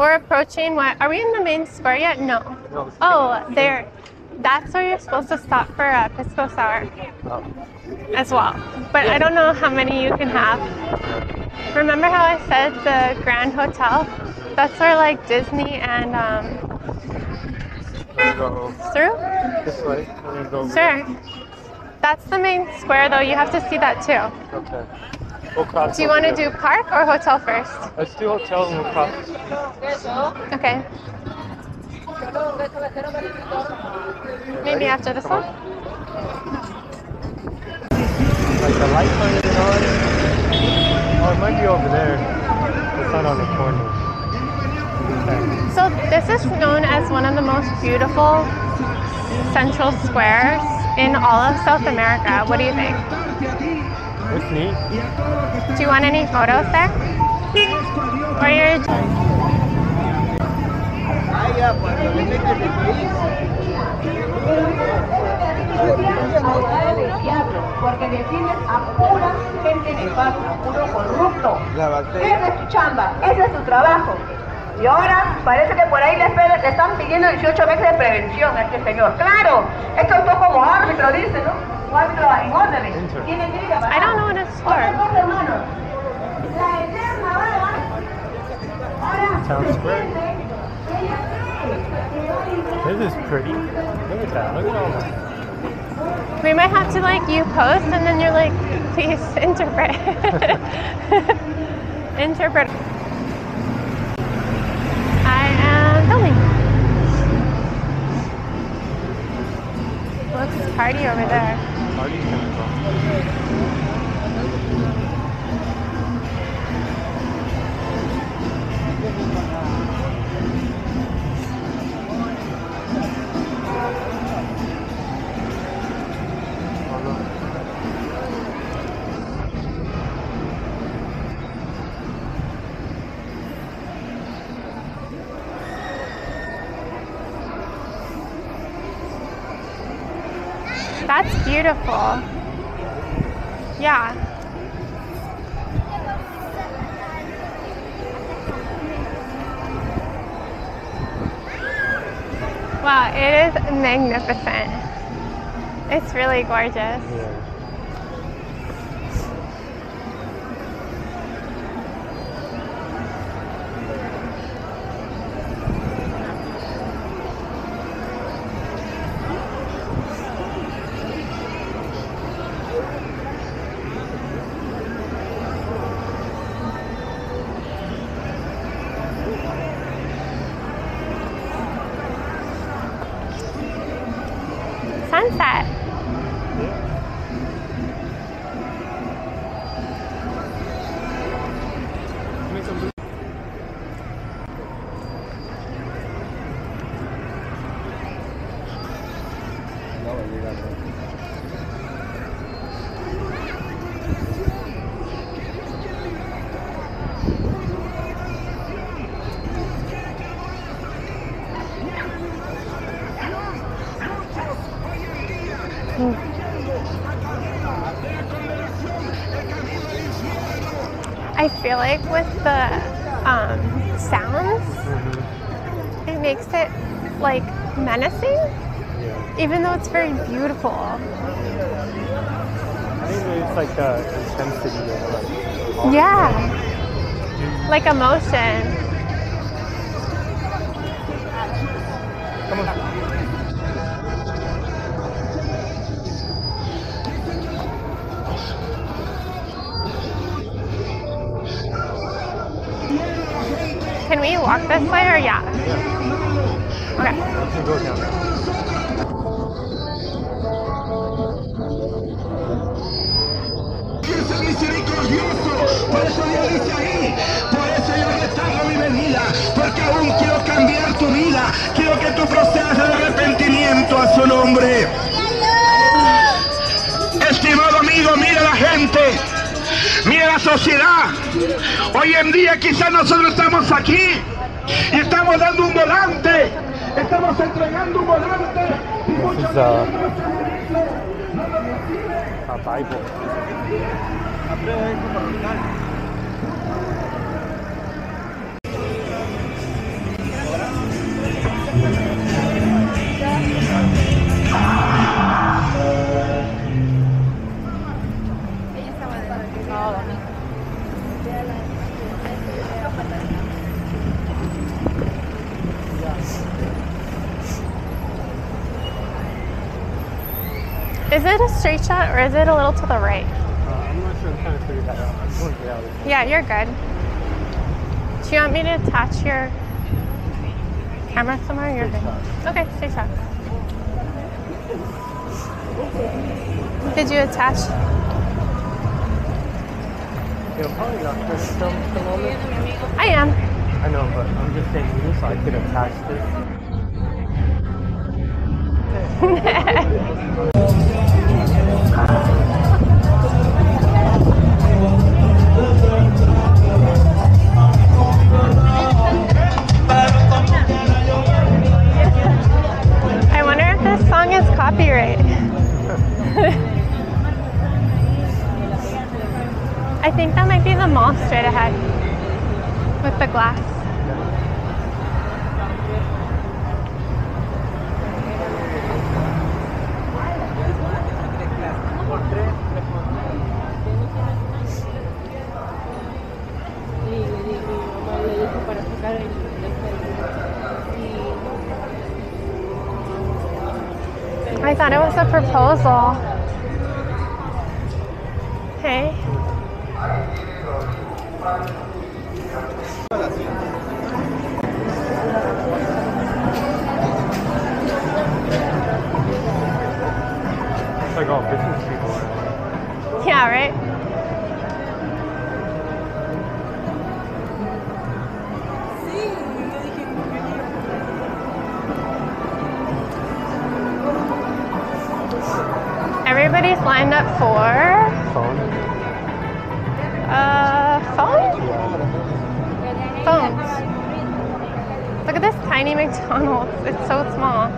We're approaching what? Are we in the main square yet? No. Oh, there. That's where you're supposed to stop for a pisco sour as well. But I don't know how many you can have. Remember how I said the Grand Hotel? That's where like Disney and through? This way. Sure. That's the main square though. You have to see that too. Okay. We'll cross. Do you want to do park or hotel first? Let's do hotel and we'll cross. Okay. Maybe after this one? Like the light turning on. Oh, it might be over there. It's not on the corner. Okay. So this is known as one of the most beautiful central squares in all of South America. What do you think? It's neat. Do you want any photos there? Or you're... Porque defines a pura gente nefasta, puro corrupto. Esa es tu chamba, ese es tu trabajo. Y ahora parece que por ahí le están pidiendo 18 meses de prevención a este señor. Claro, esto es como árbitro, dice, ¿no? Un árbitro en órdenes. Tiene que ir a parar. I don't know what it's for. Otras dos hermanos. La eterna bala. Ahora, Town Square. This is pretty. Look at that. Look at all that. We might have to like you post and then you're like, please interpret. Interpret. I am filming. Looks party over there. Party's gonna go. That's beautiful. Yeah. Wow, it is magnificent. It's really gorgeous. Yeah. Sunset. I feel like with the sounds, it makes it like menacing, even though it's very beautiful. I think it's like the intensity of like. Yeah, like emotion. Come on. Can we walk this way or yeah? Okay. You can go down there. Por eso Dios dice ahí, por eso yo retardo mi venida, porque aún quiero cambiar tu vida, quiero que tú procedas al arrepentimiento a su nombre. Estimado amigo, mira la gente, mira la sociedad. Hoy en día quizás nosotros estamos aquí y estamos dando un volante, estamos entregando un volante. This is a Bible. Is it a straight shot or is it a little to the right? I'm not sure. I'm trying to figure that out. I just want to get out of this. Yeah, you're good. Do you want me to attach your camera somewhere? You're good. Okay, straight shot. Did you attach? You're probably not going to film at the moment. I am. I know, but I'm just saying you so I could attach this. I wonder if this song is copyright. I think that might be the mall straight ahead with the glass. I thought it was a proposal. Hey. It's like all business people are. Yeah, right? Everybody's lined up for Phone? phone? Phones. Look at this tiny McDonald's. It's so small.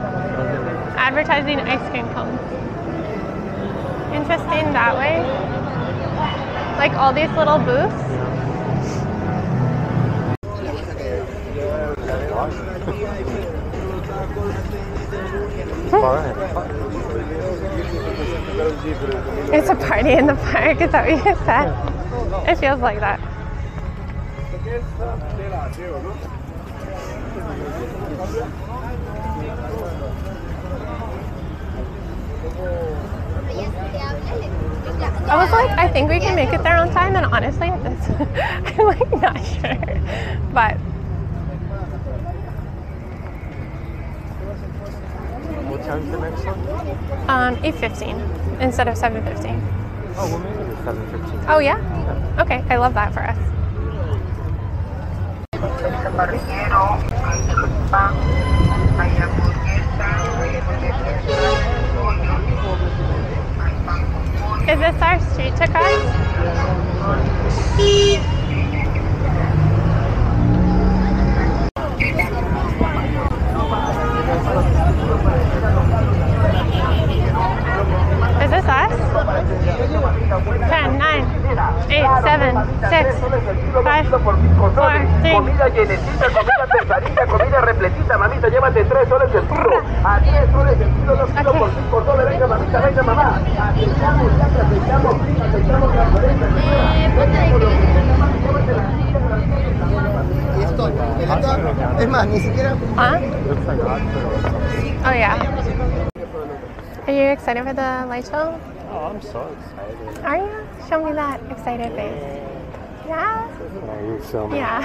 Advertising ice cream cones. Interesting that way. Like all these little booths. It's a party in the park, is that what you said? It feels like that. I was like, I think we can make it there on time, and honestly, I'm like not sure, but. What time's the next one? 8:15 instead of 7:15. Oh, well maybe it's 7:15. Oh yeah? Okay, I love that for us. Is this our street to cross? Is this us? 10, 9, 8, 7, 6, 5, 4, 3. Comida llenecita, comida pesadita, comida repletita, mamita, llévate 3 soles el kilo, a 10 soles el kilo, 2 kilos por 5 soles, venga mamita, venga mamá, aceptamos ya, aceptamos la es más, ni siquiera. Oh yeah. Are you excited for the light show? Oh, I'm so excited. Are you? Show me that excited face. Yeah? Oh, you film it. Yeah.